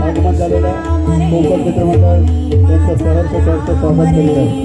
आगमन झालेला कोकण मित्रमंडळ यांचं सहर्ष स्वागत केलं आहे।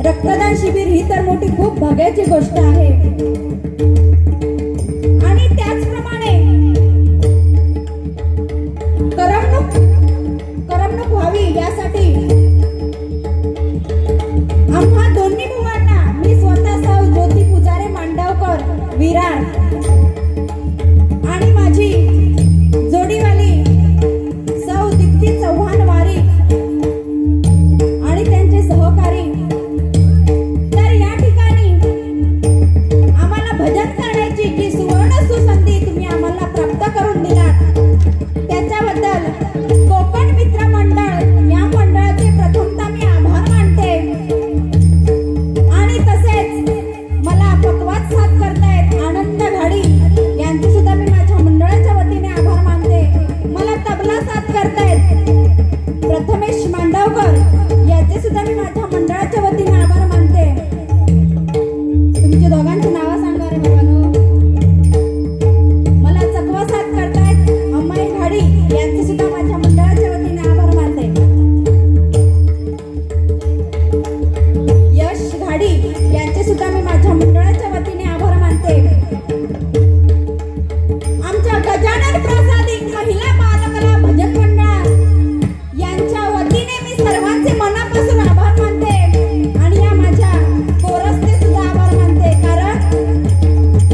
रक्तदान शिबिर ही तर मोठी खूप भाग्याची गोष्ट आहे आणि त्याचप्रमाणे करमणूक व्हावी यासाठी आम्हा दोन्ही भावांना मी स्वतः सौ ज्योती पुजारे मांडवकर विरार आणि माझी जोडीवाली सौ दीप्ती चव्हाण वारी आणि त्यांचे सहकारी भजन करण्याची जी सुवर्ण सुसंधी तुम्ही आम्हाला प्राप्त करून दिलात त्याच्याबद्दल कोकण मित्र मंडळ या मंडळाचे प्रथमतः मी आभार मानते आणि तसेच मला पकवाज साथ करतायत आनंद घाडी यांचे सुद्धा मी माझ्या मंडळाच्या वतीने आभार मानते। मला तबला साथ करतायत प्रथमेश मांडवकर याचे सुद्धा मी माझ्या मंडळाच्या वतीने आभार मानते। तुमच्या दोघांची नाव मला चकवा साथ करतायत अम्माई घाडी यांचे सुद्धा माझ्या मंडळाच्या वतीने आभार मानते। यश घाडी यांचे सुद्धा मी माझ्या मंडळाच्या वतीने आभार मानते। आमच्या गजानन प्रसादी महिला बालकला भजन मंडळ यांच्या वतीने मी सर्वांचे मनापासून आभार मानते आणि या माझ्या कोरसचे सुद्धा आभार मानते कारण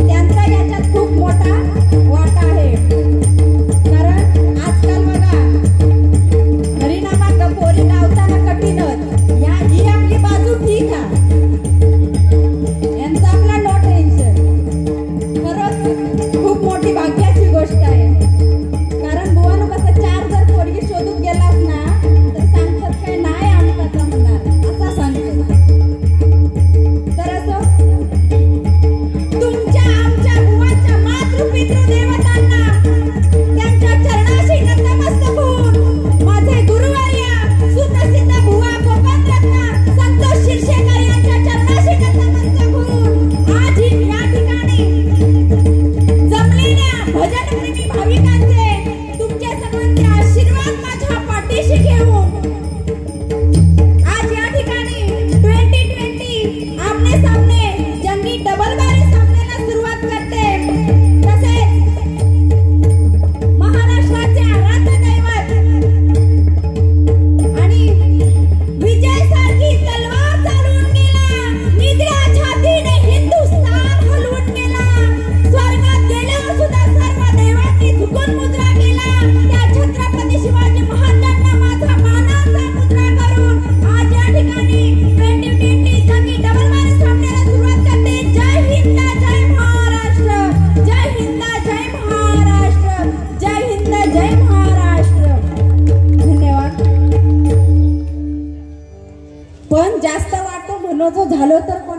त्यांचा याच्यात खूप मोठा वाटा आहे। कारण आजकाल बघा हरिनामात पोरी लावताना कठीणच ही आपली बाजू ठीक आहे यांचा आपला नो टेन्शन खरंच खूप मोठी भाग्याची गोष्ट आहे कारण बुवानो कसं चार जर पोरगी शोधून गेलास ना तर सांगतात काय नाही आम्ही कसं म्हणणार असा सांगतो तर असं तुमच्या आमच्या बुवाच्या मातृपितृ देवतांना त्यांच्या चरणाशी नतमस्तक होऊन माझे गुरुवर्य सुप्रसिद्ध बुवा कोकण रत्न संतोष शिरशेकर यांच्या चरणाशी नतमस्तक होऊन आज या ठिकाणी जमलेल्या भजनप्रेमी भाविकांचे तुमच्या सर्वांचे आशीर्वाद माझ्या पाठीशी घेऊन आज या ठिकाणी 2020 आमने सामने जंगी डबल बारी सामन्याला सुरुवात करते। तसेच महाराष्ट्राचे आराध्य दैवत आणि विजय सारखी तलवार चालवून गेला निद्रा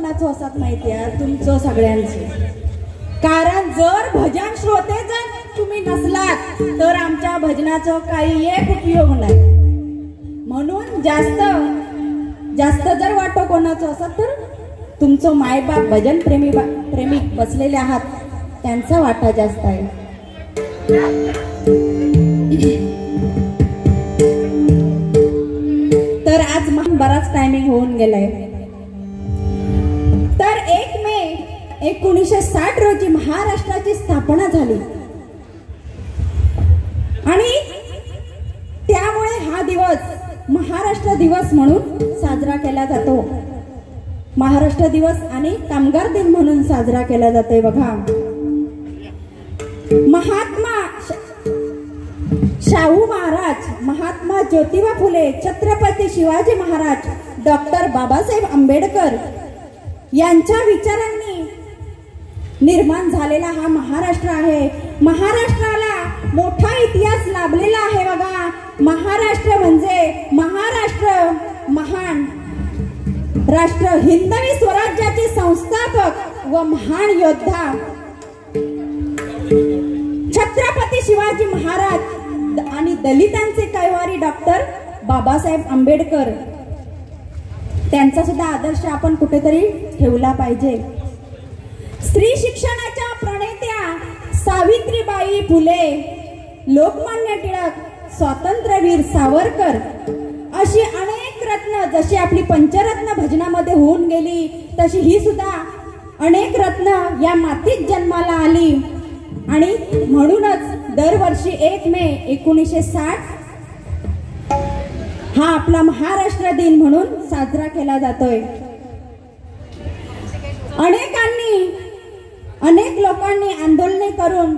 कोणाचं असत माहिती आहे तुमचं सगळ्यांचे. कारण जर भजन श्रोते जर तुम्ही नसलात तर आमच्या भजनाचं काही एक उपयोग नाही. म्हणून जास्त जर वाटो कोणाचं असत तर तुमचं मायबाप भजन प्रेमिक बसलेले आहात त्यांचा वाटा जास्त आहे. तर आज बराच टायमिंग होऊन गेलाय. तर 1 मे 1960 रोजी महाराष्ट्राची स्थापना झाली आणि त्यामुळे हा दिवस महाराष्ट्र दिवस म्हणून साजरा केला जातो. महाराष्ट्र दिवस आणि कामगार दिन म्हणून साजरा केला जातोय. बघा, महात्मा शाहू महाराज, महात्मा ज्योतिबा फुले, छत्रपती शिवाजी महाराज, डॉक्टर बाबासाहेब आंबेडकर यांच्या विचारांनी निर्माण झालेला हा महाराष्ट्र आहे. महाराष्ट्राला मोठा इतिहास लाभलेला आहे. बघा, महाराष्ट्र म्हणजे महाराष्ट्र महान राष्ट्र, हिंदवी स्वराज्याचे संस्थापक व महान योद्धा छत्रपती शिवाजी महाराज आणि दलितांचे कैवारी डॉक्टर बाबासाहेब आंबेडकर त्यांचा सुद्धा आदर्श आपण कुठेतरी ठेवला पाहिजे. स्त्री शिक्षणाच्या प्रणेत्या सावित्रीबाई फुले, लोकमान्य टिळक, स्वातंत्र्यवीर सावरकर अशी अनेक रत्न, जशी आपली पंचरत्न भजनामध्ये होऊन गेली तशी ही सुद्धा अनेक रत्न या मातीत जन्माला आली. आणि म्हणूनच दरवर्षी 1 मे 1960 हा आपला महाराष्ट्र दिन म्हणून साजरा केला जातोय. अनेक लोकांनी आंदोलने करून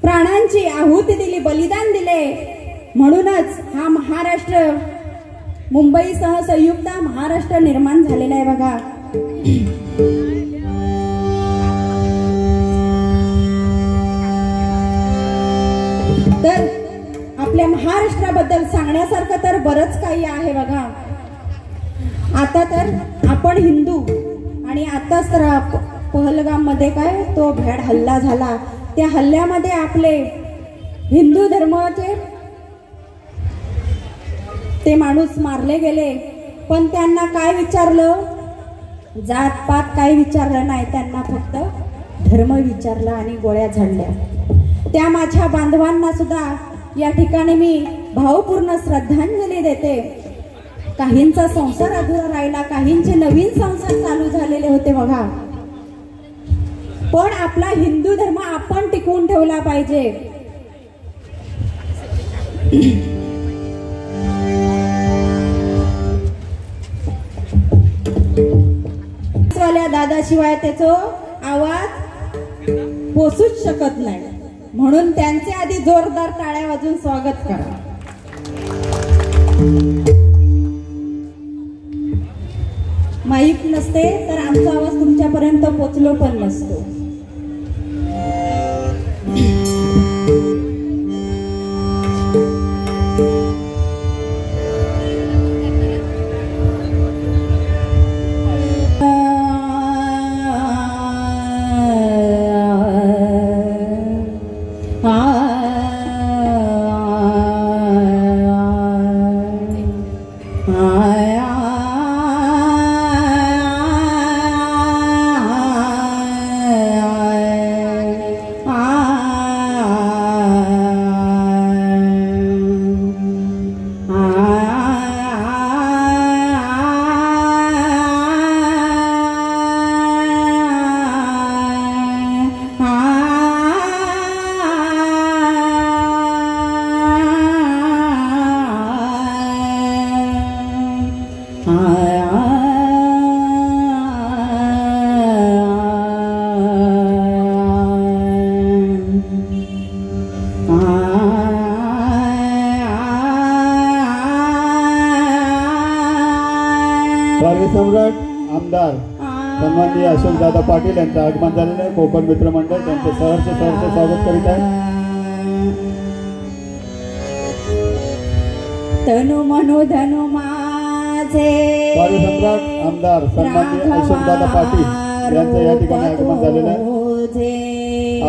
प्राणांची आहुती दिली, बलिदान दिले. म्हणूनच हा महाराष्ट्र मुंबईसह संयुक्त महाराष्ट्र निर्माण झालेला आहे. बघा, तर आपल्या महाराष्ट्राबद्दल सांगण्यासारखं तर बरंच काही आहे. बघा, आता तर आपण हिंदू आणि आताच तर पहलगाम मध्ये काय तो भ्याड हल्ला झाला, त्या हल्ल्यामध्ये आपले हिंदू धर्माचे ते माणूस मारले गेले. पण त्यांना काय विचारलं, जात पात काय विचारलं नाही, त्यांना फक्त धर्म विचारला आणि गोळ्या झाडल्या. त्या माझ्या बांधवांना सुद्धा या ठिकाणी मी भावपूर्ण श्रद्धांजली देते. काहींचा संसार अधुरा राहिला, काहींचे नवीन संसार चालू झालेले होते. बघा, पण आपला हिंदू धर्म आपण टिकवून ठेवला पाहिजे. दादाशिवाय त्याचा आवाज पोचूच शकत नाही. म्हणून त्यांचे आधी जोरदार टाळ्या वाजून स्वागत करा. माईक नसते तर आमचा आवाज तुमच्यापर्यंत पोचलो पण नसतो. सम्राट आमदार सन्माननीय अशोकदादा पाटील यांचं आगमन झालेलं आहे. कोकण मित्र मंडळ त्यांचं सहर्ष स्वागत करीत आहे. तनु मनो धनु माझ कार्यसम्राट आमदार सन्माननीय अशोकदादा पाटील यांचं या ठिकाणी आगमन झालेलं आहे.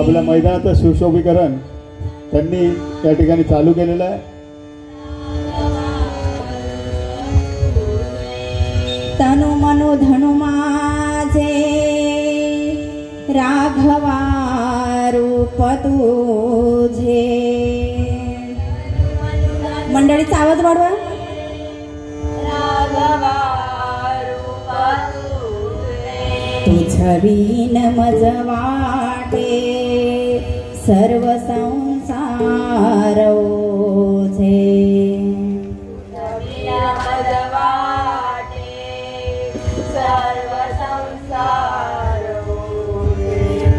आपल्या मैदानाचं सुशोभीकरण त्यांनी या ठिकाणी चालू केलेलं आहे. तनु मनो धनु माझे राघवा रूप तुझे. मंडळीचा आवाज वाढवा. तुझ विन मज वाटे सर्व संसार ओझे.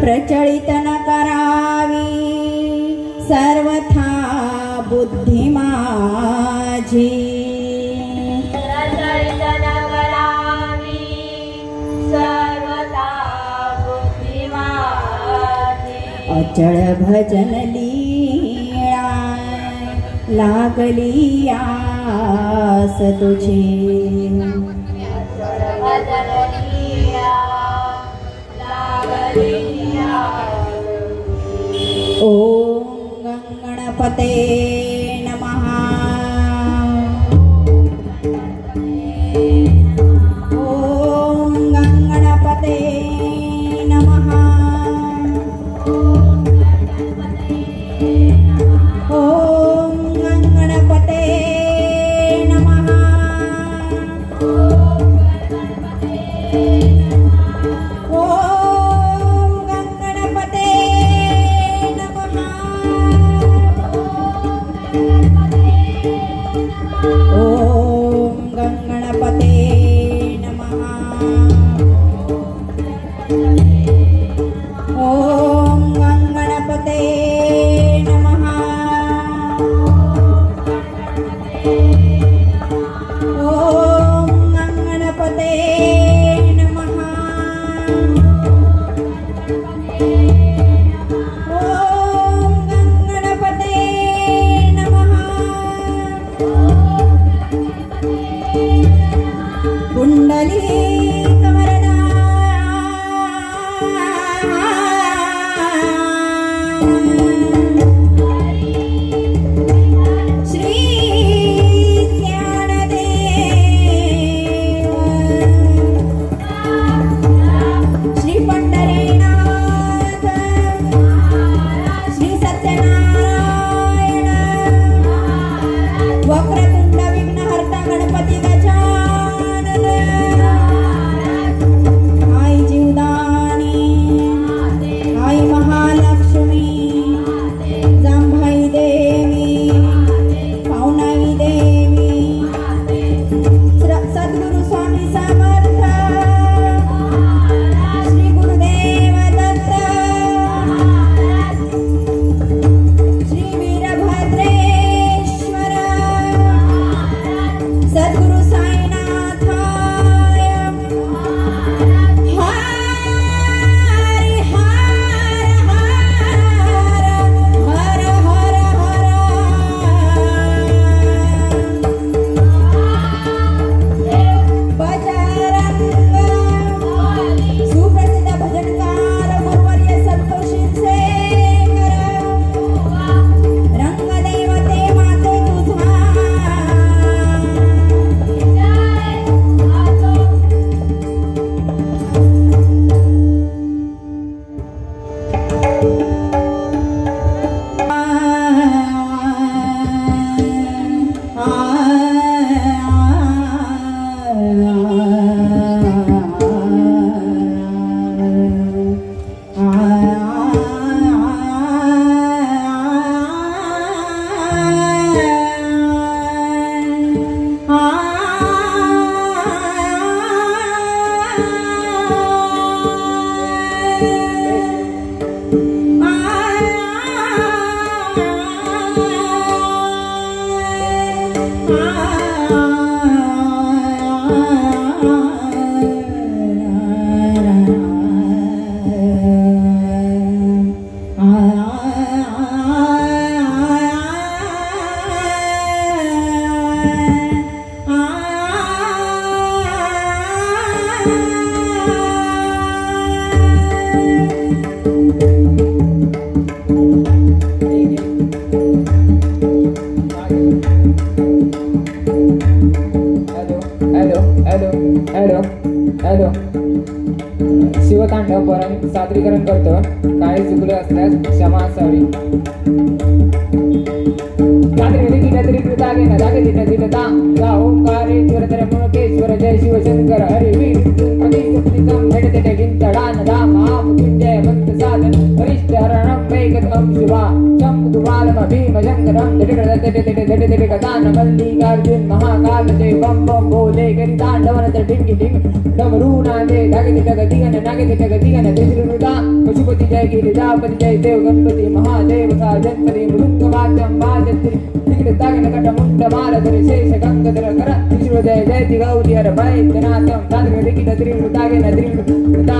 प्रचलित न करावी सर्वथा बुद्धी माझी. अचळ भजन लीळा लागली आस तुझी. ओम गणपते नमः. ओम गणपते नमः. ओम गणपते नमः. ओम गणपते नमः. शिवतांडव सादरीकरण करतो. काही चुकले असल्यास क्षमा असावी. ओंकारेश्वर तर मुळकेश्वर जय शिवशंकर हरि वीर महामृत्युंजय मंत्र साधन वरिष्ठ हरणं वैगतम शिवा शंभुवालम भीम शंकरम दान मल्लिकार्जुन महाकाल जय बम बम बोले करी तांडवन तर ढिंगी ढिंग डमरूनादे धागे गदिगन नागे गदिगन त्रिशूलदा पशुपति जय गिरिजापति जय देव गणपति महादेव साजनपति मृदुंग वाद्यम वाजत्री तागिन कट मुंड मालधर शेष गंगधर कर त्रिशूल जय जय गौरी हर वैद्यनाथम ताद्र दिगिन त्रिशूल तागिन त्रिशूल दा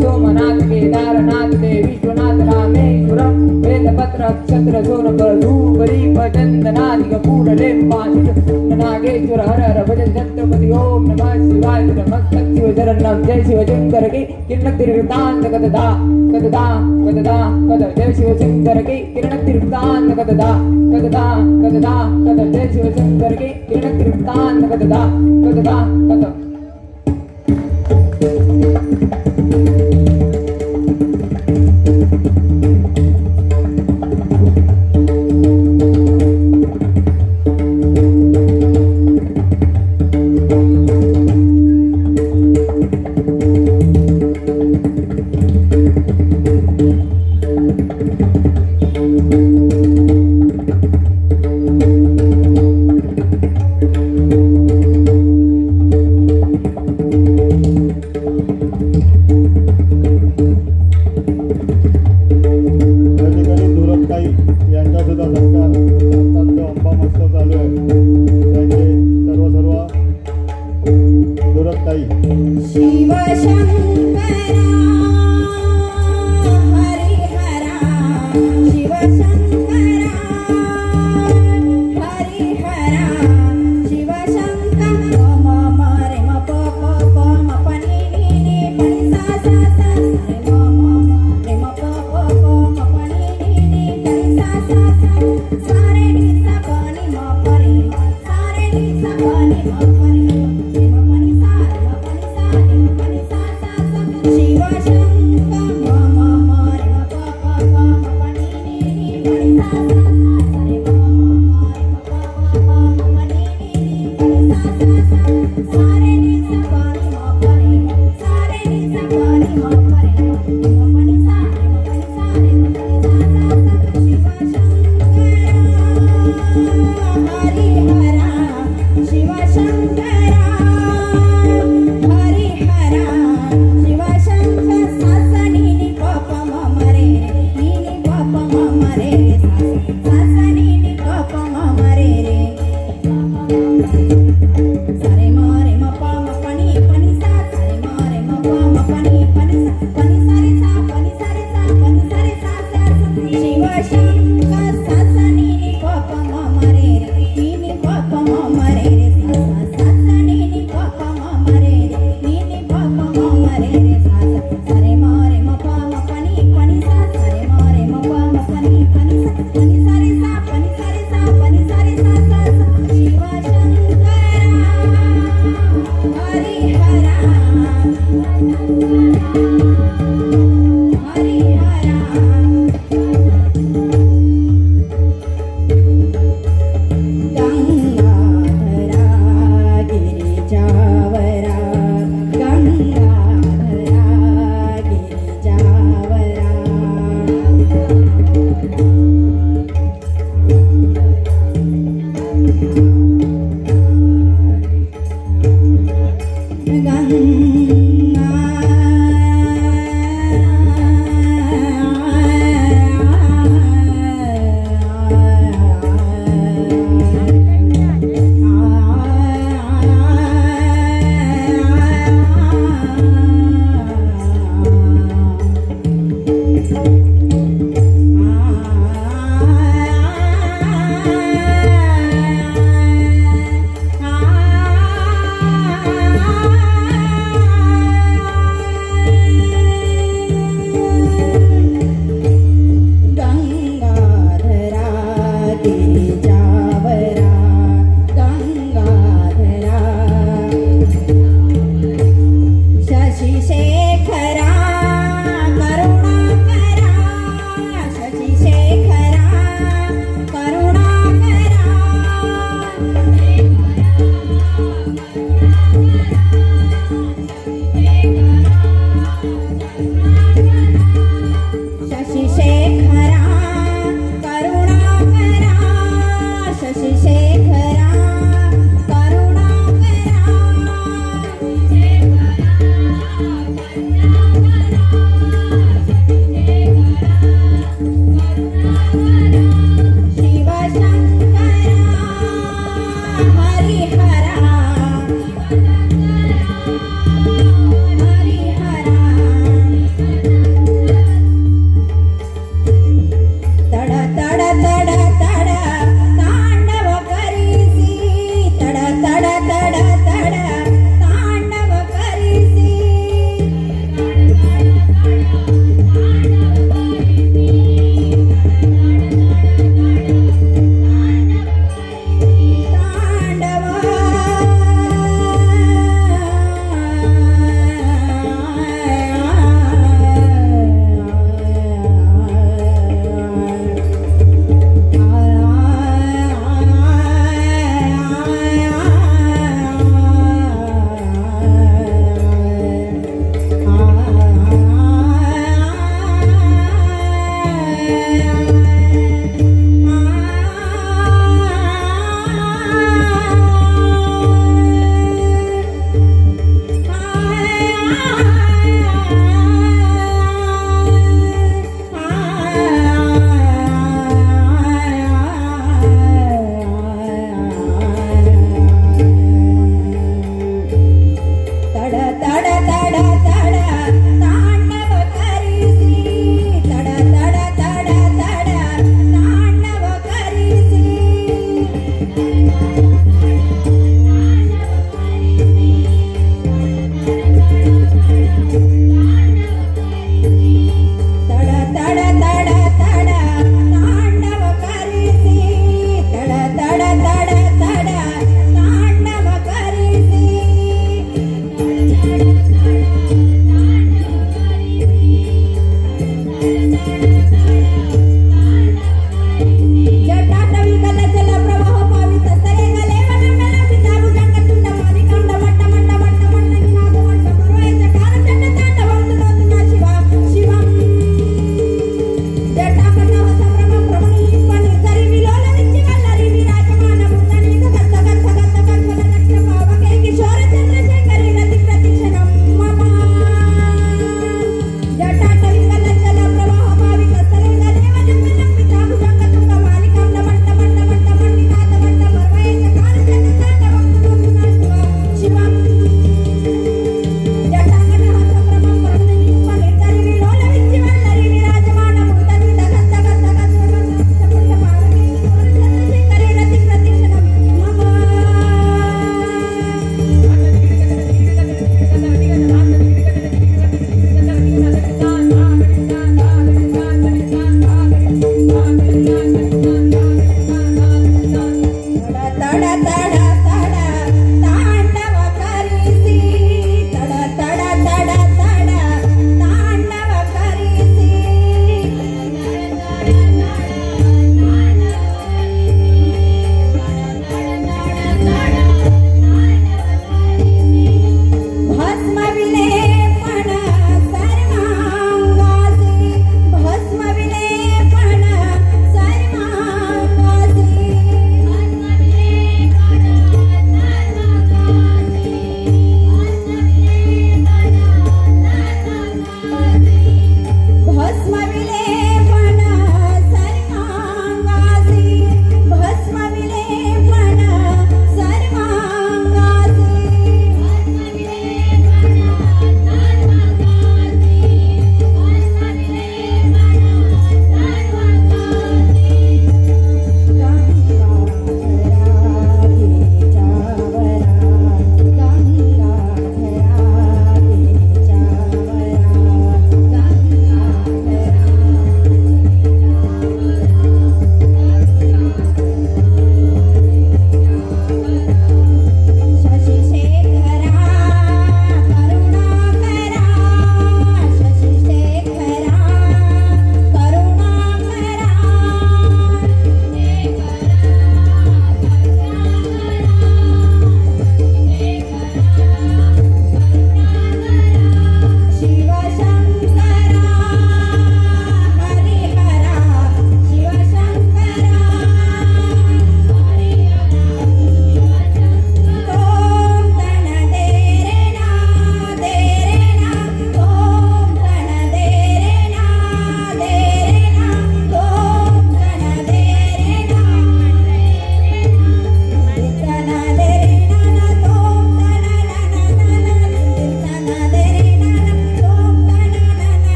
सोमनाथ केदारनाथ देव विश्वनाथ रामेश्वरम वेदपत्र अक्षत्र सोनकर धूपदीप चंदनादि कपूर लेम्बाशुष नागेश्वर हर हर भजन छत्रपति ओम नमः शिवाय नमः शिव शरणम जय शिवशंकर की किरण तिरुतांत कददा कददा कददा कद जय शिवशंकर की किरण तिरुतांत कददा कददा कददा कद जय शिवशंकर की किरण तिरुतांत कददा कददा कद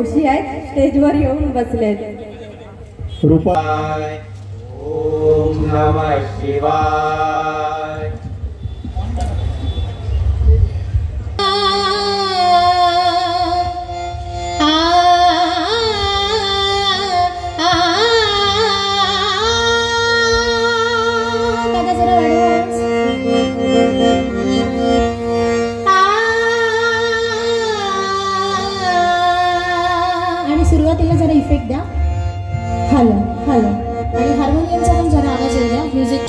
मावशी आहेत स्टेजवर येऊन बसलेत. रूपा ओम नमः शिवाय. आणि सुरुवातीला जरा इफेक्ट द्या. हॅलो हॅलो आणि हार्मोनियमचा पण जरा आवाज येऊ द्या. म्युझिक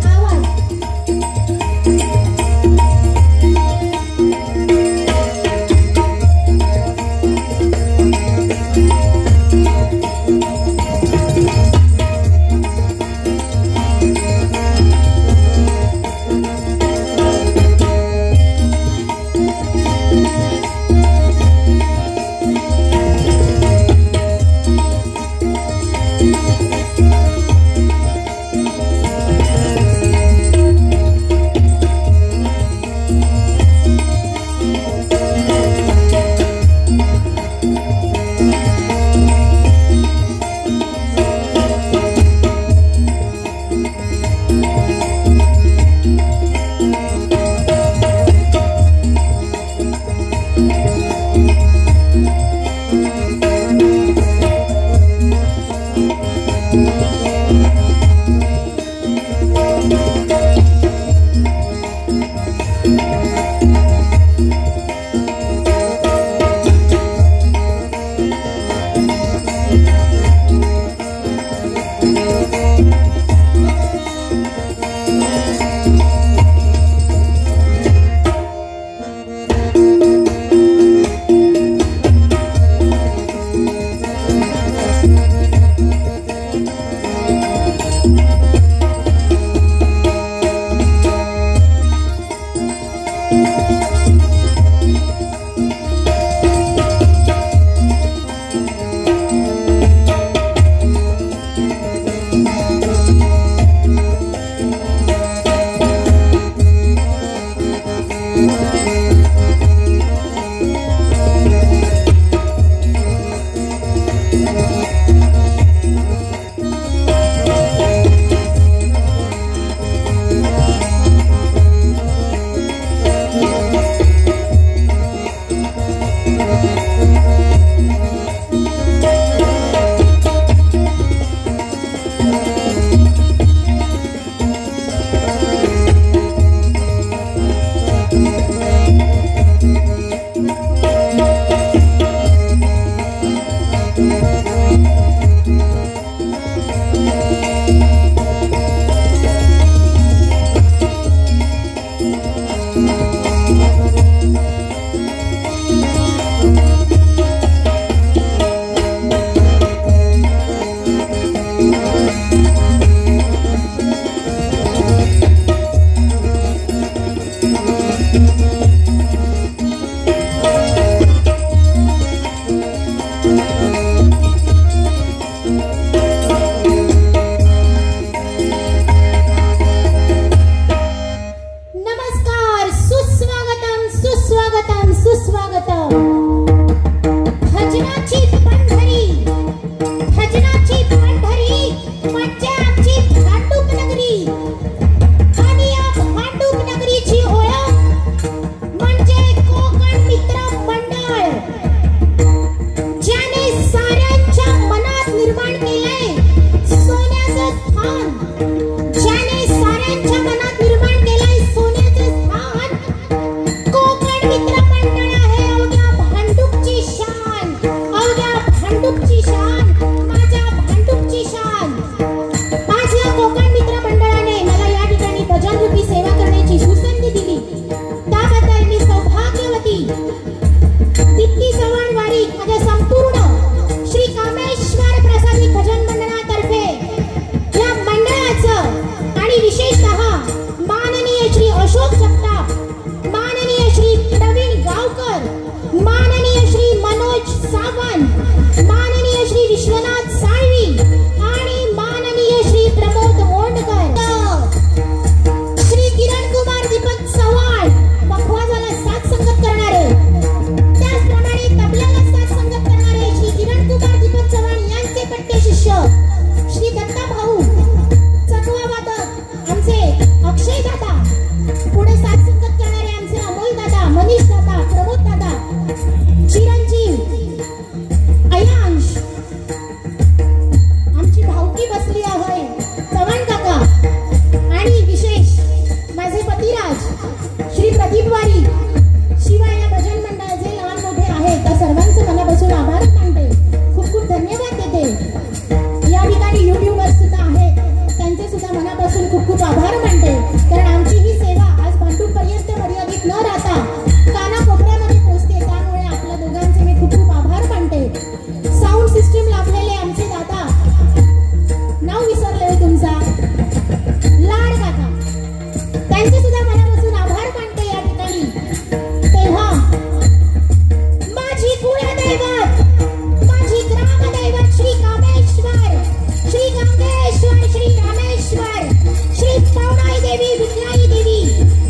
आवाज. शिष्य श्री दत्ता भाऊ, चकवा वादक आमचे अक्षय दादा, पुढे साथ संगत करणारे आमचे अमोल दादा, मनीष दादा, प्रमोद दादा, चिरंजीव, अयांश, आमची भाऊकी बसली आहे चव्हाण काका, आणि विशेष माझे पतिराज श्री प्रदीप वारी, शिवाय या भजन मंडळाचे लहान मोठे आहेत त्या सर्वांचे मनापासून आभार मानते, खूप खूप धन्यवाद देते। या ठिकाणी युट्यूबर सुद्धा आहेत, त्यांचे सुद्धा मनापासून खूप खूप आभार मानते, कारण आमची ही सेवा आज भांडूपपर्यंत मर्यादित न राहता कानाकोपऱ्यामध्ये पोहोचते, त्यामुळे आपल्या दोघांचे मी खूप खूप आभार मानते। साऊंड सिस्टीम लाभलेले आमचे दादा, नाव विसरले तुमचा, लाड काका, त्यांचे सुद्धा मनापासून आभार मानते या ठिकाणी। तेव्हा माझी कुलदैवत, माझी ग्रामदैवत श्री कामेश्वर, श्री गंगेश्वर, श्री रामेश्वर, श्री पौनाई देवी, विठलाई देवी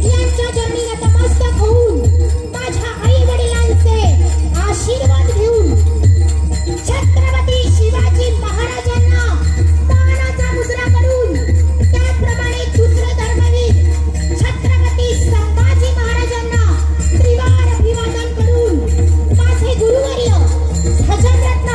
यांच्या चरणी नतमस्तक होऊन माझ्या आई वडिलांचे आशीर्वाद घेऊन छत्रपती शिवाजी महाराजांना मानाचा मुद्रा करून, त्याप्रमाणे दुसरे धर्मवीर छत्रपती संभाजी महाराजांना त्रिवार अभिवादन करून माझे गुरुवर्य भजनरत्न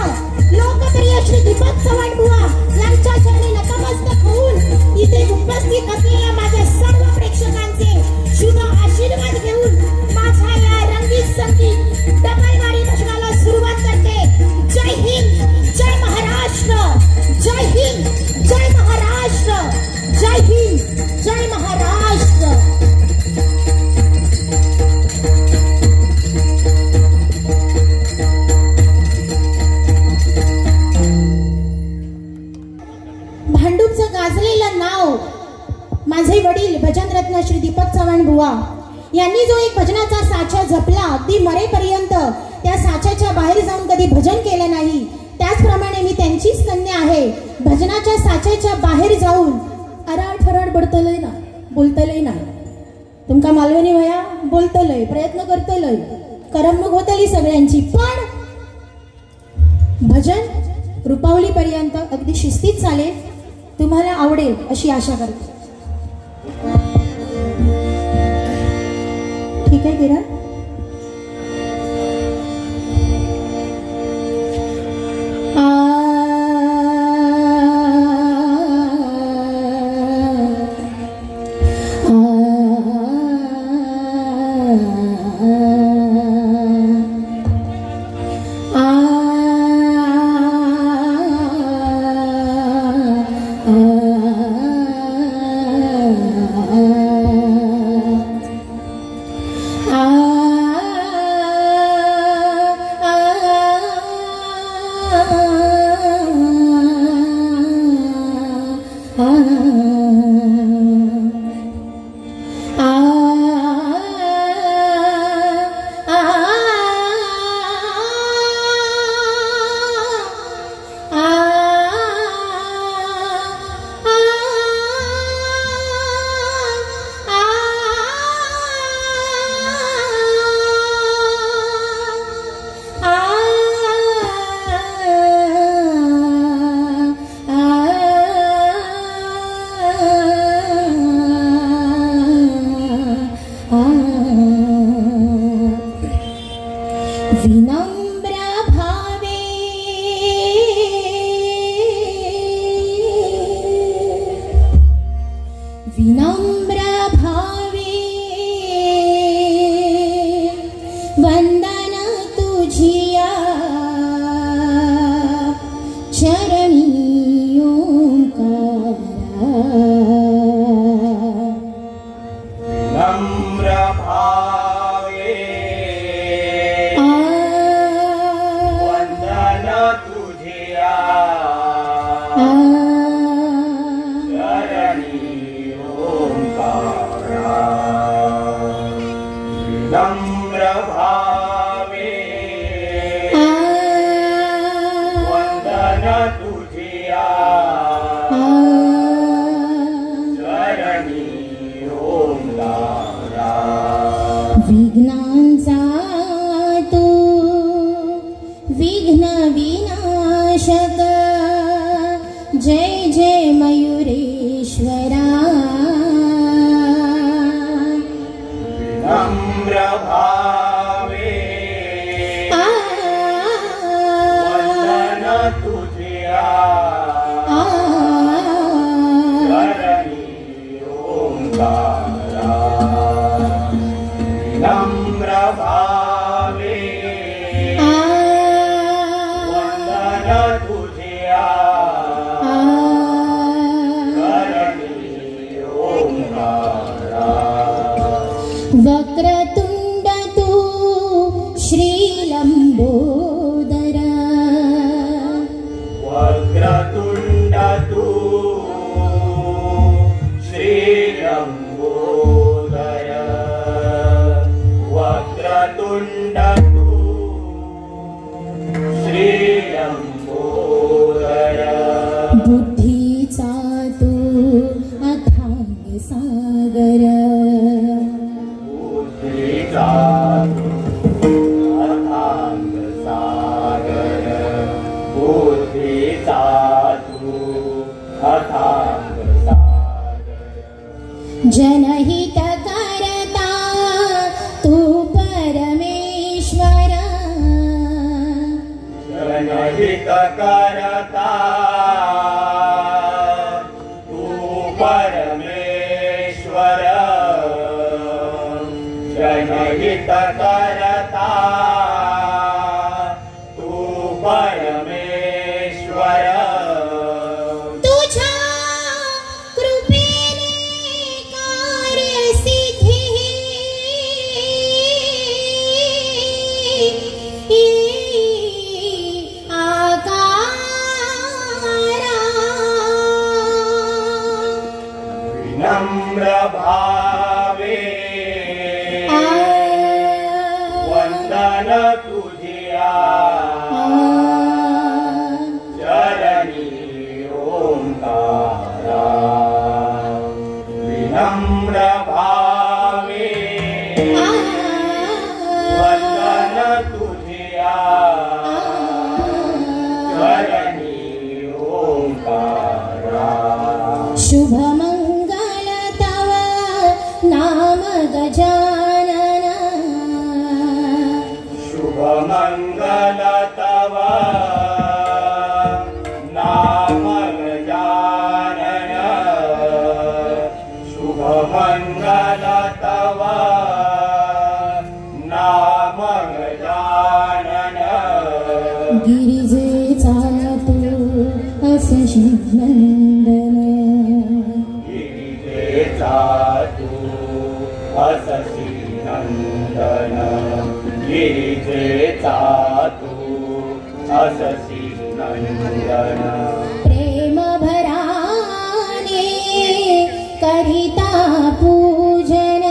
लोकप्रिय श्री दीपक चव्हाण बुवा यांच्या चरणी नतमस्तक होऊन इथे उपस्थित असलेल्या माझ्या सर्व प्रेक्षकांचे शुभ आशीर्वाद घेऊन माझ्या या रंगीत संगीत डबलवारी भजनाला सुरुवात करते। जय हिंद, जय महाराष्ट्र, जय हिंद, जय महाराष्ट्र, जय हिंद, जय महाराष्ट्र। भांडूपचं गाजलेलं नाव माझे वडील भजनरत्न श्री दीपक चव्हाण बुवा यांनी जो एक भजनाचा साचा जपला, अगदी मरेपर्यंत त्या साच्याच्या बाहेर जाऊन कधी भजन केलं नाही, त्याचप्रमाणे मी त्यांचीच कन्या आहे। भजनाच्या साच्याच्या बाहेर जाऊन अराड फराड बडतलय ना, बोलतलय ना, तुमका मालवणी वया बोलतलय, प्रयत्न करतलय, करमणूक होतली सगळ्यांची, पण भजन रुपावलीपर्यंत अगदी शिस्तीत चालेल, तुम्हाला आवडेल अशी आशा करते। ठीक आहे किरण? विघ्नांचा तो विघ्न विनाशक जय जय मयूरेश्वरा नम्र भावे वंदन तुझिया चरणी ओंकारा नम्र भावे वंदन तुझिया चरणी ओंकारा वक्रतुंड तू श्रीलंबोदर वक्रतुंड तू श्रीलंबोदर वक्रतुंड तू श्रीलंबोदर बुद्धीचा तू अथांग सागर बुद्धीचा अथांग सागर बुद्धीचा तू अथांग सागर जनहित करता तू परमेश्वर जनहित करता तू परमेश्वर जनहित करता तू परमेश्वर तुझ्या कृपेने कार्यसिद्धी विनम्र भावे वंदन तुझिया चरणी ओंकारा विनम्र भावे वंदन तुझिया चरणी ओंकारा शुभ मंगल तव नाम गजानन शुभ मंगल तव नाम गजानन शुभ मंगल तव नाम गजानन गिरिजेचा तू असशी नंदन गिरिजेचा तू अससी नंदन गिरिजेचा तू अससी नंदन प्रेम भराने करिता पूजन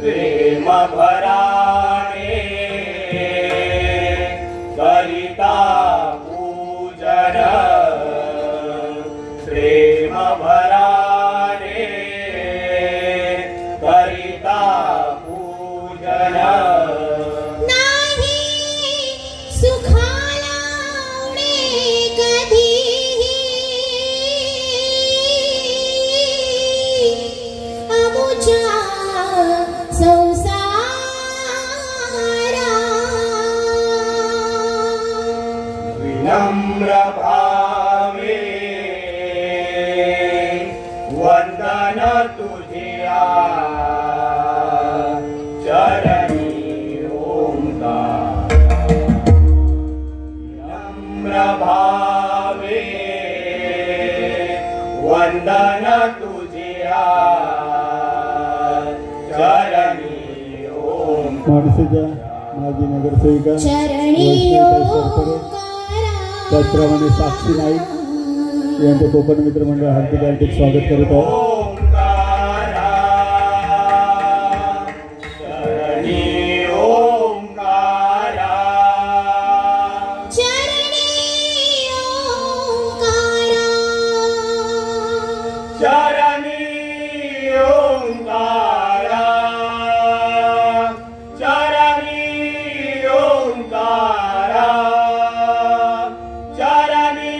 प्रेम भराने करिता पूजन प्रेम भराने करिता पूजन नाही सुखाला उणे कधीही अमुच्या संसारा विनम्र भावे वंदन तुझिया चरणी ओंकारा विनम्र भावे वंदन तुझिया चरणी ओंकारा माणसेच्या माजी नगरसेविका चरणी वैष्णवी सरसरे, ओंकारा त्याचप्रमाणे साक्षी नाईक यांचे कोकण मित्र मंडळ हार्दिक हार्दिक स्वागत करत आहे. ओंकारा चरणी ओंकारा चरणी ओंकारा चरणी ओंकारा चरणी ओंकारा चरणी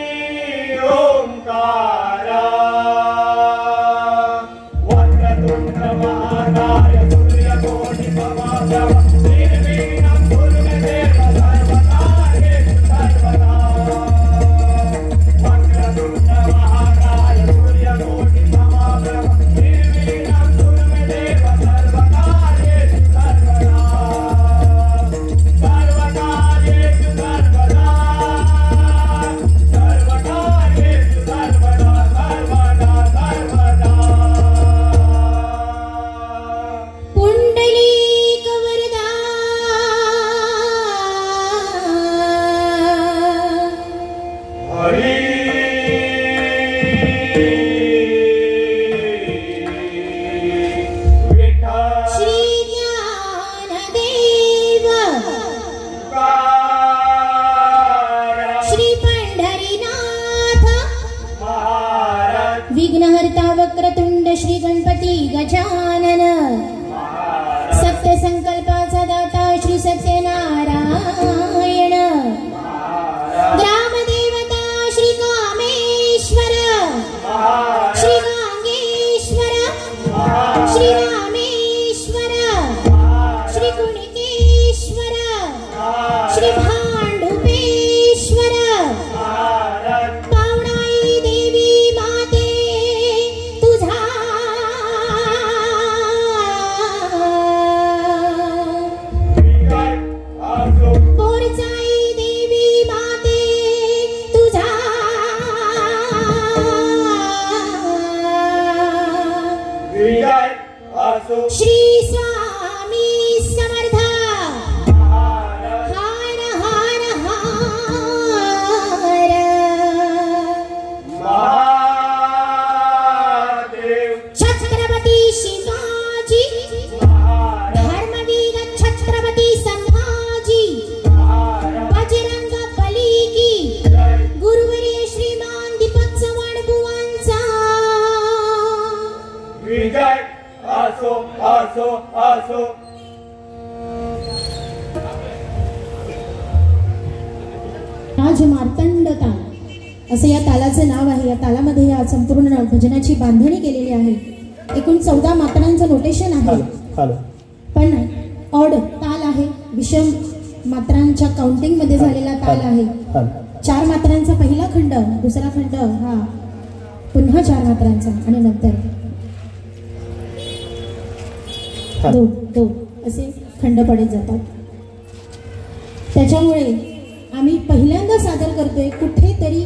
विघ्नहर्ता वक्रतुंड श्री गणपती गजानन, सत्य संकल्पाचा दाता श्री सत्यनारायण, ग्रामदेवता श्री कामेश्वर, श्री गांगेश्वर, श्री रामेश्वर, श्री कुणकेश्वर, श्री भांडुपेश्वर, पावनाई देवी माते तुझा पोरचाई देवी माते तुझा श्री स्वामी समर्थ, हार हार हार छत्रपती शिवाजी, धर्मवीर छत्रपती संभाजी, बजरंग बली की, गुरुवर्य श्रीमान दीपक चव्हाण बुवांचा विजय असो असो असो. राज मार्तंड ताल असं या तालाचं नाव आहे. या तालामध्ये या संपूर्ण भजनाची बांधणी केलेली आहे. एकूण 14 मात्रांचं नोटेशन आहे, पण ऑड ताल आहे. विषम मात्रांच्या काउंटिंग मध्ये झालेला ताल आहे. 4 मात्रांचा पहिला खंड, दुसरा खंड हा पुन्हा 4 मात्रांचा आणि नंतर 2 असे खंड पडत जातात. त्याच्यामुळे आम्ही पहिल्यांदा सादर करतोय. कुठेतरी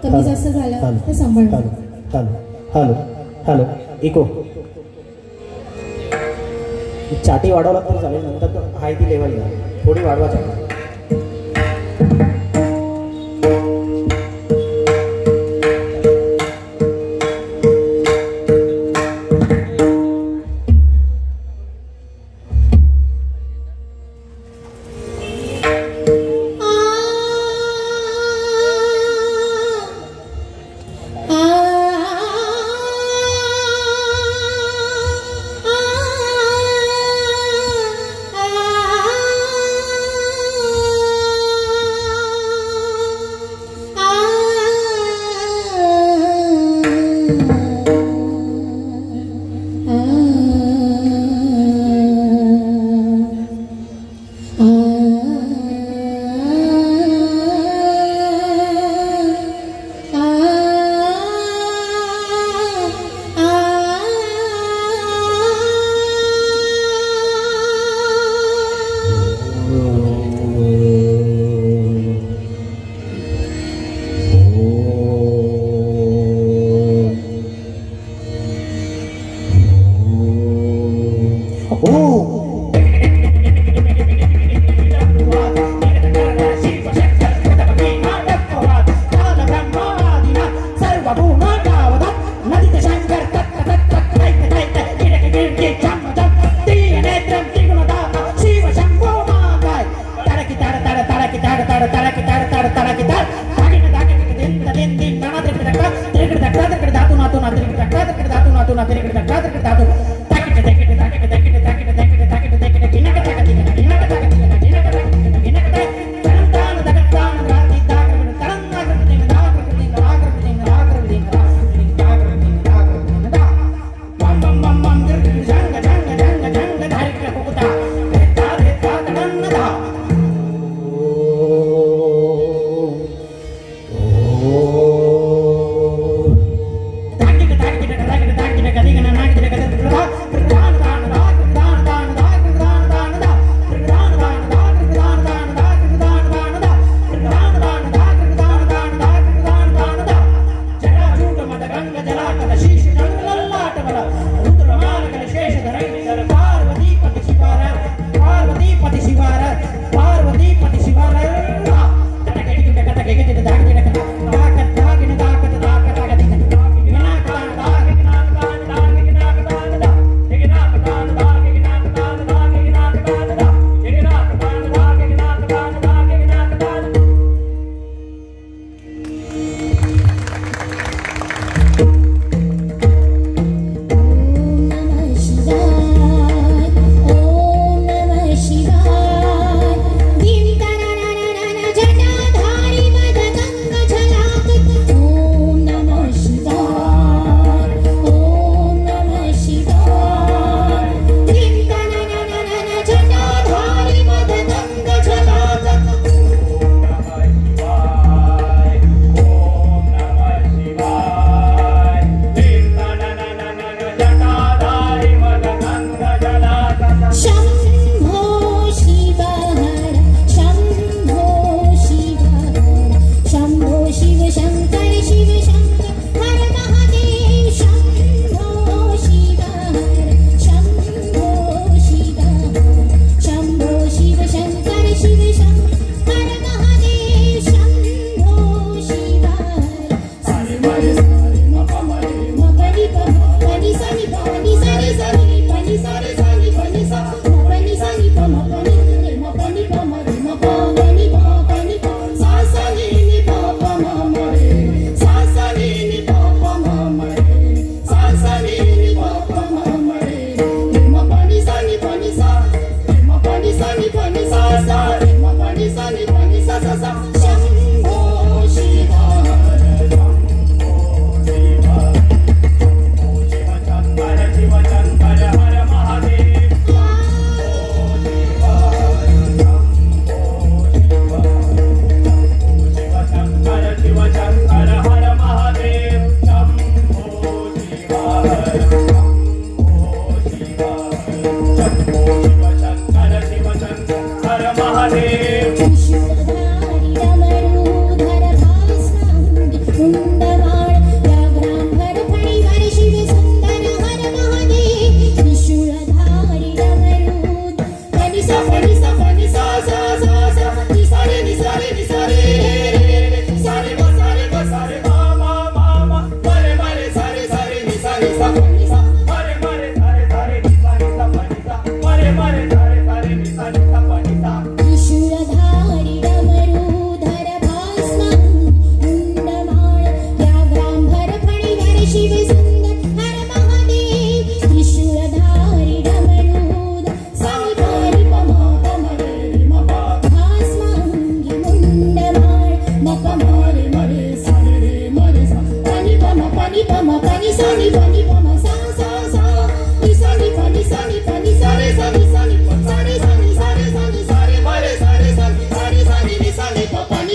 कमी जास्त झालं तर सांभाळून. हॅलो इको चाटी वाढवला तर चालेल, नंतर हाय ती लेवल घ्या, थोडी वाढवा चालेल.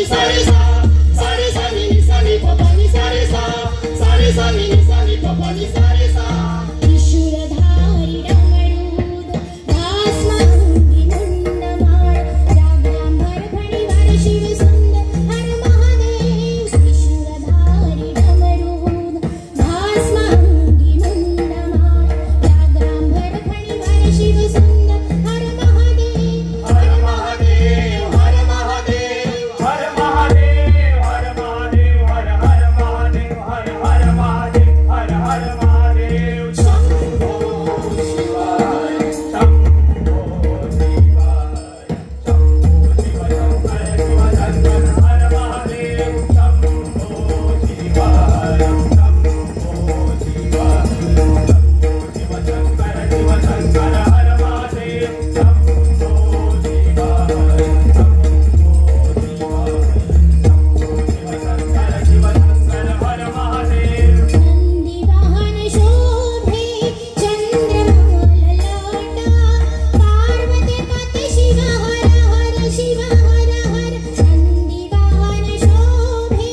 सारे सा सारे सा नी सा नी पपा नी सारे सा सारे सा नी पपा नी सारे सा त्रिशूलधारी डमरूद दासमांगी मुंडमाळ जागरांभर फणीवर शिव सुंदर हर महादेव त्रिशूलधारी डमरूद दासमांगी मुंडमाळ जागरांभर फणीवर शिव सुंदर हर महादेव हर महादेव हर महादेव हर महादेव हर महादेव हर हर महादेव हर हर महादेव हर हर महादेव शंभो शिवाय शंभो शिवाय शंभो शिव शंकर शिव शंकर हर महादेव शंभो शिवाय शंभो शिवाय शंभो शिव शंकर शिव शंकर हर महादेव शंभो शिवाय नंदी वाहन शोभे चंद्रमाल लाटा पार्वती पती शिव हर हर शिव हर हर नंदी वाहन शोभे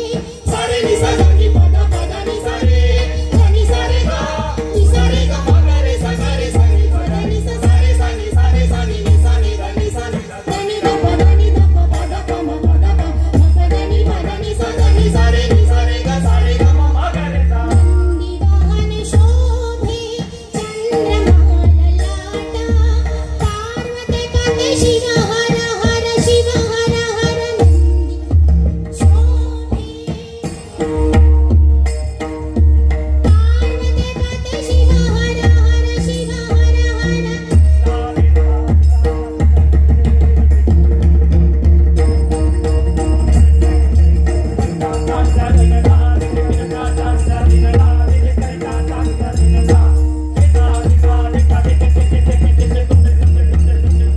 सारे नि सा नी पद पद नि सारे नि सारे गा नि सारे गा मगरे सा रे सा नि पद नि सा सारे सा नि नि सा नि गा नि सा नि द पद नि द प पद प म पद प पद नि सा नि सारे गा सारे गा नंदी वाहन शोभे चंद्रमाल लाटा पार्वती पती शिव हर हर शिव हर हर नंदी शोभे पार्वती पती शिव हर हर शिव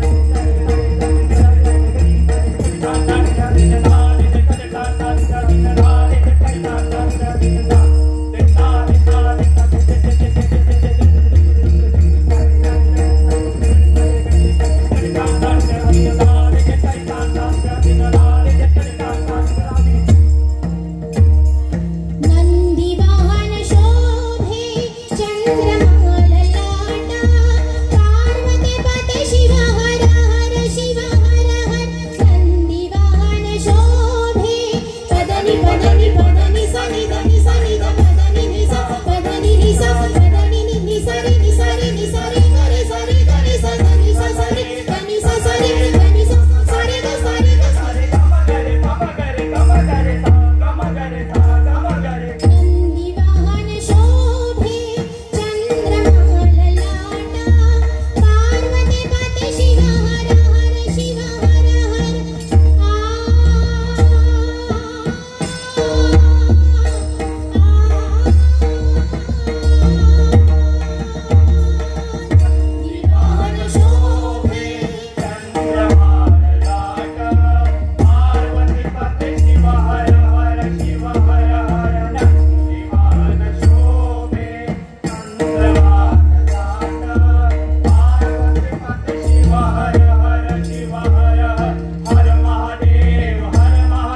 हर हर नंदी वाहन शोभे चंद्रमाल लाटा पार्वती पती शिव हर हर शिव हर हर नंदी वाहन शोभे पदनी सा नि द नि सा नि द पदनी नि सा पदनी नि सा पदनी नि सा रे गरे सा रे सा नि सा सा रे नि सा सा रे नि सा सारे गा सारे गा नंदी वाहन शोभे चंद्रमाल लाटा पार्वती पती शिव हर हर शिव हर हर नंदी वाहन शोभे शंभो शिव हर शंभो शिव शंकर शिव शंकर हर महादेव महादेव